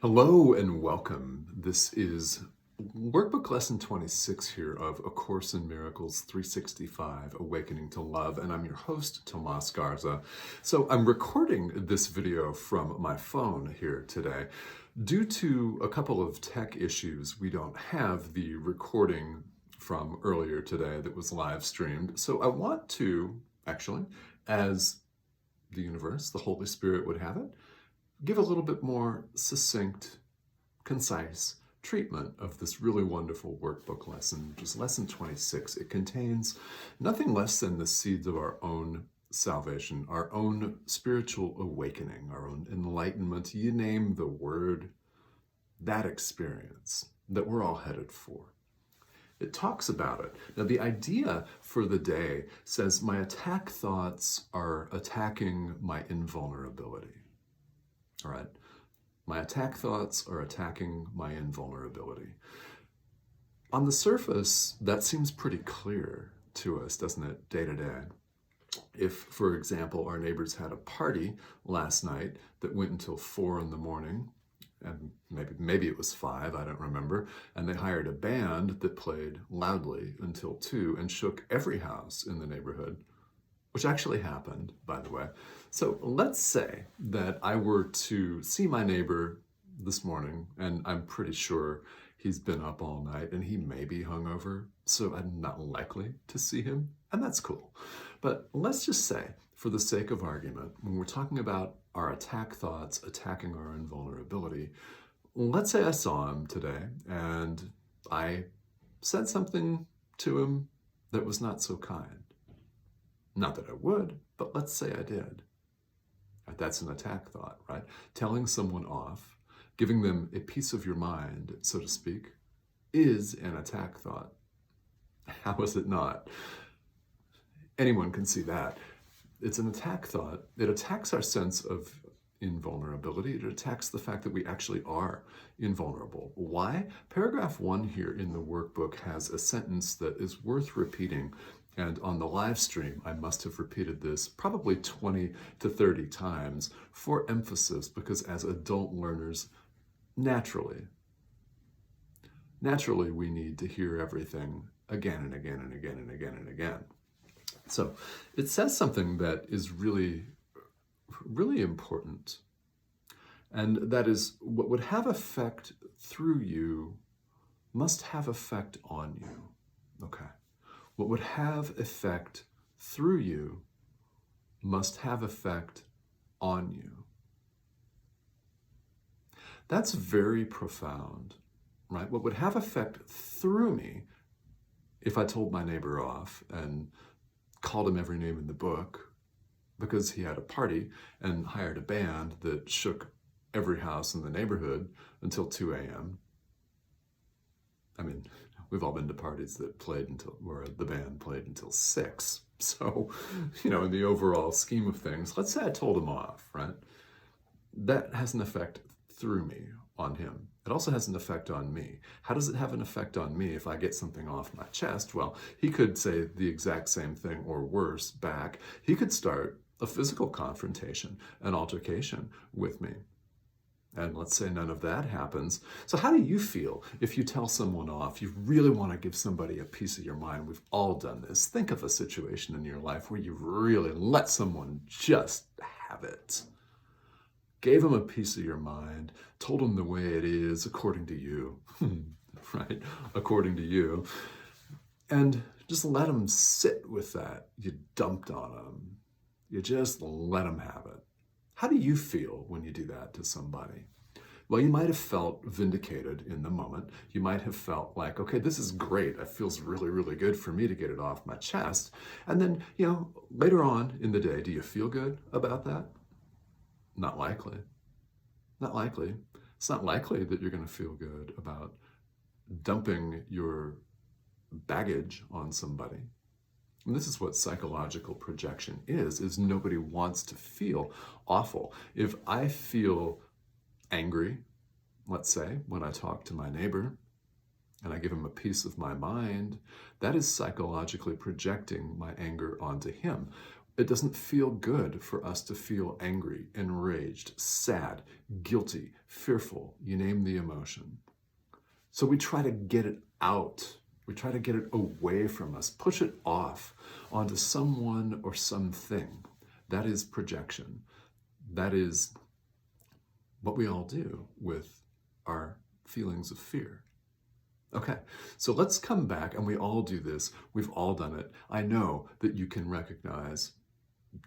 Hello and welcome. This is Workbook Lesson 26 here of A Course in Miracles 365, Awakening to Love, and I'm your host, Tomas Garza. So I'm recording this video from my phone here today. Due to a couple of tech issues, we don't have the recording from earlier today that was live streamed. So I want to, actually, as the universe, the Holy Spirit would have it, give a little bit more succinct, concise treatment of this really wonderful workbook lesson, which is lesson 26. It contains nothing less than the seeds of our own salvation, our own spiritual awakening, our own enlightenment. You name the word, that experience that we're all headed for. It talks about it. Now, the idea for the day says, my attack thoughts are attacking my invulnerability. All right, my attack thoughts are attacking my invulnerability. On the surface, that seems pretty clear to us, doesn't it, day to day? If, for example, our neighbors had a party last night that went until 4 in the morning, and maybe it was 5, I don't remember, and they hired a band that played loudly until 2 and shook every house in the neighborhood, which actually happened, by the way. So let's say that I were to see my neighbor this morning, and I'm pretty sure he's been up all night and he may be hungover, so I'm not likely to see him, and that's cool. But let's just say, for the sake of argument, when we're talking about our attack thoughts attacking our invulnerability, let's say I saw him today and I said something to him that was not so kind. Not that I would, but let's say I did. That's an attack thought, right? Telling someone off, giving them a piece of your mind, so to speak, is an attack thought. How is it not? Anyone can see that. It's an attack thought. It attacks our sense of invulnerability. It attacks the fact that we actually are invulnerable. Why? Paragraph 1 here in the workbook has a sentence that is worth repeating. And on the live stream, I must have repeated this probably 20 to 30 times for emphasis, because as adult learners, naturally, we need to hear everything again and again and again and again and again. So it says something that is really, really important. And that is, what would have effect through you must have effect on you. Okay. What would have effect through you must have effect on you. That's very profound, right? What would have effect through me if I told my neighbor off and called him every name in the book because he had a party and hired a band that shook every house in the neighborhood until 2 a.m. I mean, we've all been to parties that played until, where the band played until 6. So, in the overall scheme of things, let's say I told him off, right? That has an effect through me on him. It also has an effect on me. How does it have an effect on me if I get something off my chest? Well, he could say the exact same thing or worse back. He could start a physical confrontation, an altercation with me. And let's say none of that happens. So how do you feel if you tell someone off? You really want to give somebody a piece of your mind. We've all done this. Think of a situation in your life where you really let someone just have it. Gave them a piece of your mind, told them the way it is according to you, right? According to you. And just let them sit with that. You dumped on them. You just let them have it. How do you feel when you do that to somebody? Well, you might have felt vindicated in the moment. You might have felt like, okay, this is great. It feels really, really good for me to get it off my chest. And then, later on in the day, do you feel good about that? Not likely. Not likely. It's not likely that you're going to feel good about dumping your baggage on somebody. And this is what psychological projection is nobody wants to feel awful. If I feel angry, let's say, when I talk to my neighbor, and I give him a piece of my mind, that is psychologically projecting my anger onto him. It doesn't feel good for us to feel angry, enraged, sad, guilty, fearful, you name the emotion. So we try to get it out. We try to get it away from us, push it off onto someone or something. That is projection. That is what we all do with our feelings of fear. Okay, so let's come back, and we all do this. We've all done it. I know that you can recognize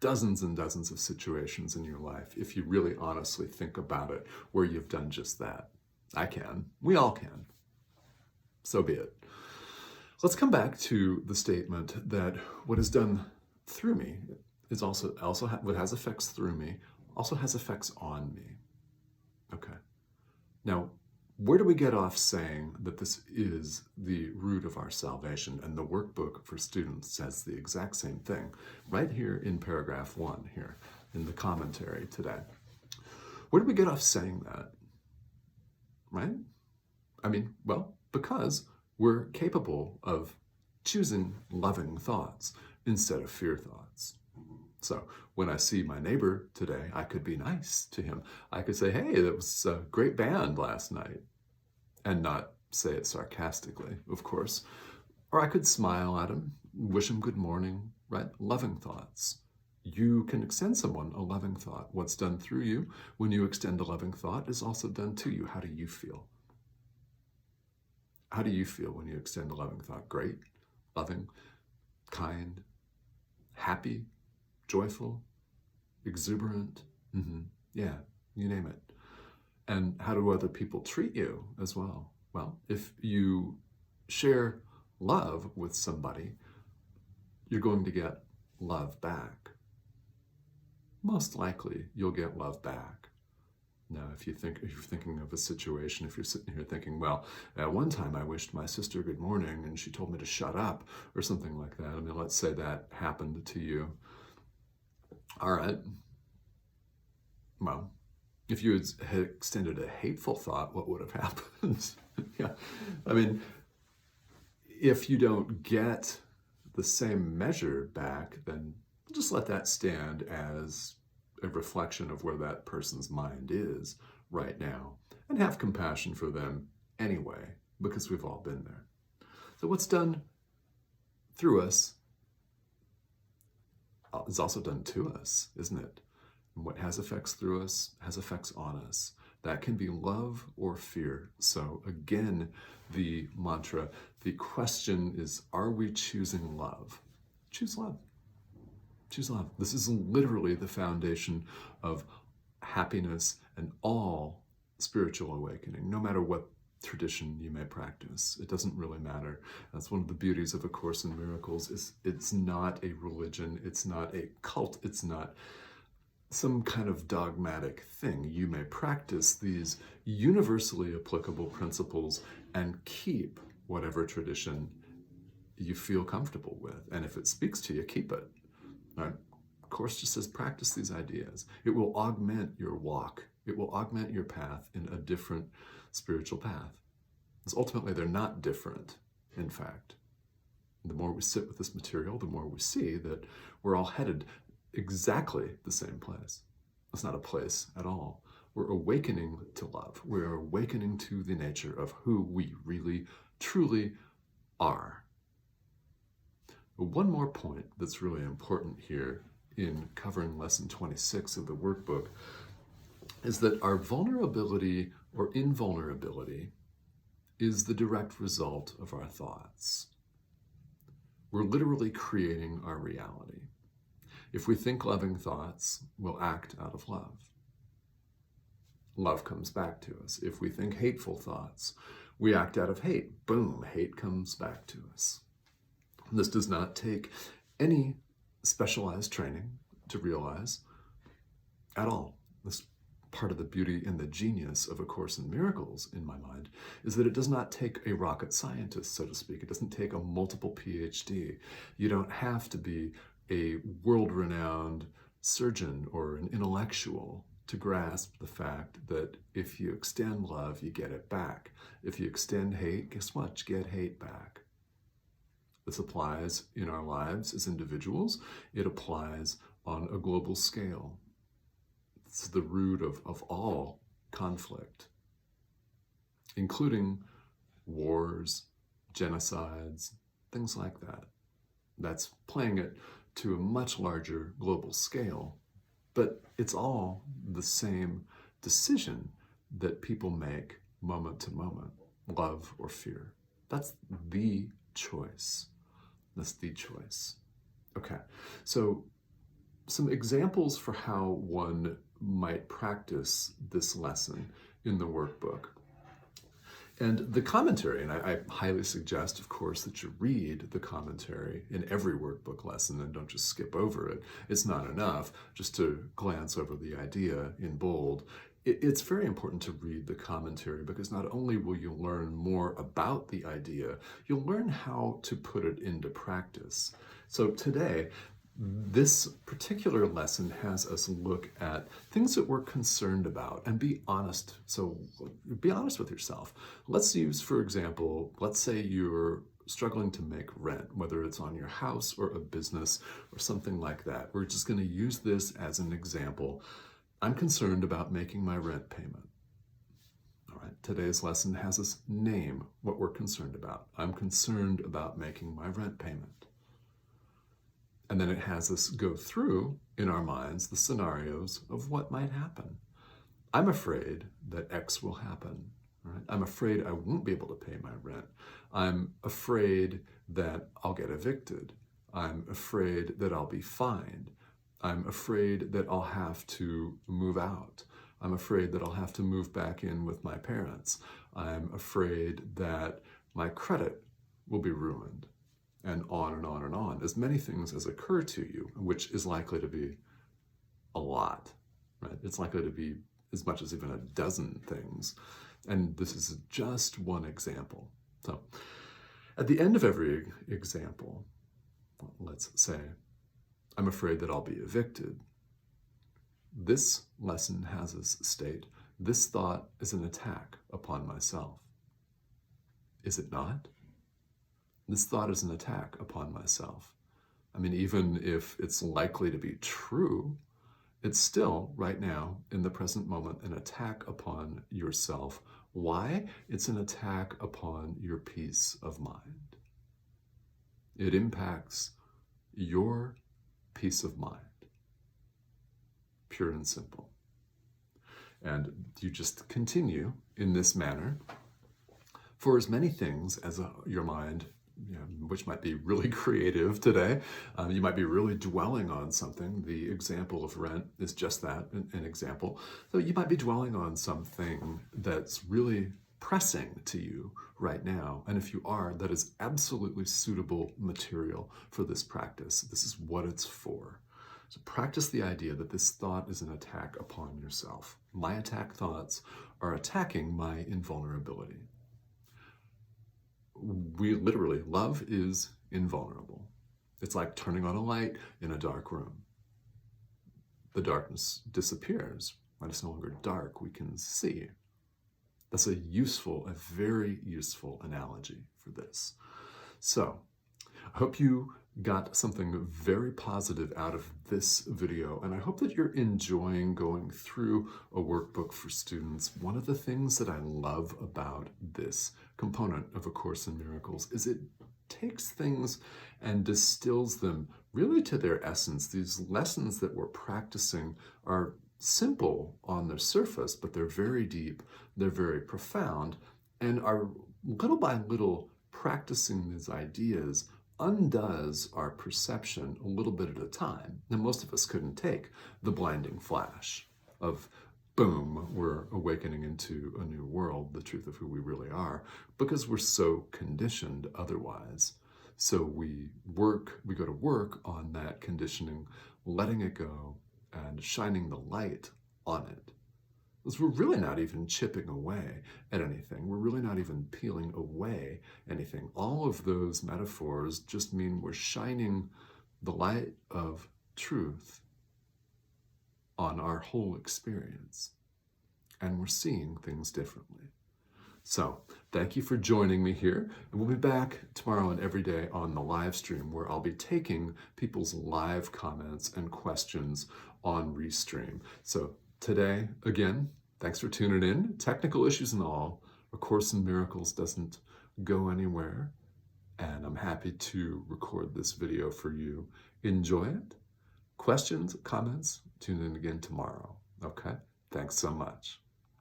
dozens and dozens of situations in your life, if you really honestly think about it, where you've done just that. I can. We all can. So be it. Let's come back to the statement that what is done through me is also what has effects through me also has effects on me. Okay. Now, where do we get off saying that this is the root of our salvation? And the workbook for students says the exact same thing, right here in paragraph 1 here in the commentary today. Where do we get off saying that? Right? I mean, well, because we're capable of choosing loving thoughts instead of fear thoughts. So when I see my neighbor today, I could be nice to him. I could say, hey, that was a great band last night, and not say it sarcastically, of course. Or I could smile at him, wish him good morning, right? Loving thoughts. You can extend someone a loving thought. What's done through you when you extend a loving thought is also done to you. How do you feel? How do you feel when you extend a loving thought? Great, loving, kind, happy, joyful, exuberant, yeah, you name it. And how do other people treat you as well? Well, if you share love with somebody, you're going to get love back. Most likely, you'll get love back. Now, if you're thinking of a situation, if you're sitting here thinking, well, at one time I wished my sister good morning and she told me to shut up or something like that. I mean, let's say that happened to you. All right. Well, if you had extended a hateful thought, what would have happened? Yeah. I mean, if you don't get the same measure back, then just let that stand as a reflection of where that person's mind is right now, and have compassion for them anyway, because we've all been there. So what's done through us is also done to us, isn't it? And what has effects through us has effects on us. That can be love or fear. So again, the mantra, the question is, are we choosing love? Choose love. Choose love. This is literally the foundation of happiness and all spiritual awakening, no matter what tradition you may practice. It doesn't really matter. That's one of the beauties of A Course in Miracles, is it's not a religion, it's not a cult, it's not some kind of dogmatic thing. You may practice these universally applicable principles and keep whatever tradition you feel comfortable with. And if it speaks to you, keep it. Right? The Course just says practice these ideas. It will augment your walk. It will augment your path in a different spiritual path. Because ultimately, they're not different, in fact. The more we sit with this material, the more we see that we're all headed exactly the same place. It's not a place at all. We're awakening to love. We're awakening to the nature of who we really, truly are. But one more point that's really important here in covering lesson 26 of the workbook is that our vulnerability or invulnerability is the direct result of our thoughts. We're literally creating our reality. If we think loving thoughts, we'll act out of love. Love comes back to us. If we think hateful thoughts, we act out of hate. Boom, hate comes back to us. This does not take any specialized training to realize at all. This part of the beauty and the genius of A Course in Miracles, in my mind, is that it does not take a rocket scientist, so to speak. It doesn't take a multiple PhD. You don't have to be a world-renowned surgeon or an intellectual to grasp the fact that if you extend love, you get it back. If you extend hate, guess what? You get hate back. This applies in our lives as individuals. It applies on a global scale. It's the root of all conflict, including wars, genocides, things like that. That's playing it to a much larger global scale, but it's all the same decision that people make moment to moment, love or fear. That's the choice. That's the choice. Okay, so some examples for how one might practice this lesson in the workbook. And the commentary, and I highly suggest, of course, that you read the commentary in every workbook lesson and don't just skip over it. It's not enough just to glance over the idea in bold. It's very important to read the commentary, because not only will you learn more about the idea, you'll learn how to put it into practice. So today, this particular lesson has us look at things that we're concerned about and be honest. So be honest with yourself. Let's use, for example, let's say you're struggling to make rent, whether it's on your house or a business or something like that. We're just going to use this as an example. I'm concerned about making my rent payment. All right, today's lesson has us name what we're concerned about. I'm concerned about making my rent payment. And then it has us go through, in our minds, the scenarios of what might happen. I'm afraid that X will happen. Right? I'm afraid I won't be able to pay my rent. I'm afraid that I'll get evicted. I'm afraid that I'll be fined. I'm afraid that I'll have to move out. I'm afraid that I'll have to move back in with my parents. I'm afraid that my credit will be ruined. And on and on and on. As many things as occur to you, which is likely to be a lot, right? It's likely to be as much as even a dozen things. And this is just one example. So at the end of every example, let's say, I'm afraid that I'll be evicted. This lesson has us state, this thought is an attack upon myself. Is it not? This thought is an attack upon myself. I mean, even if it's likely to be true, it's still, right now, in the present moment, an attack upon yourself. Why? It's an attack upon your peace of mind. It impacts your peace of mind. Pure and simple. And you just continue in this manner for as many things as your mind, which might be really creative today. You might be really dwelling on something. The example of rent is just that, an example. So you might be dwelling on something that's really pressing to you right now. And if you are, that is absolutely suitable material for this practice. This is what it's for. So practice the idea that this thought is an attack upon yourself. My attack thoughts are attacking my invulnerability. We literally, love is invulnerable. It's like turning on a light in a dark room. The darkness disappears. When it's no longer dark, we can see. That's a very useful analogy for this. So, I hope you got something very positive out of this video, and I hope that you're enjoying going through a workbook for students. One of the things that I love about this component of A Course in Miracles is it takes things and distills them really to their essence. These lessons that we're practicing are simple on the surface, but they're very deep, they're very profound, and are little by little practicing these ideas undoes our perception a little bit at a time. And most of us couldn't take the blinding flash of boom, we're awakening into a new world, the truth of who we really are, because we're so conditioned otherwise. So we go to work on that conditioning, letting it go and shining the light on it. Because we're really not even chipping away at anything. We're really not even peeling away anything. All of those metaphors just mean we're shining the light of truth on our whole experience. And we're seeing things differently. So thank you for joining me here. And we'll be back tomorrow and every day on the live stream where I'll be taking people's live comments and questions on Restream. So today, again, thanks for tuning in. Technical issues and all, A Course in Miracles doesn't go anywhere. And I'm happy to record this video for you. Enjoy it. Questions, comments, tune in again tomorrow. Okay? Thanks so much.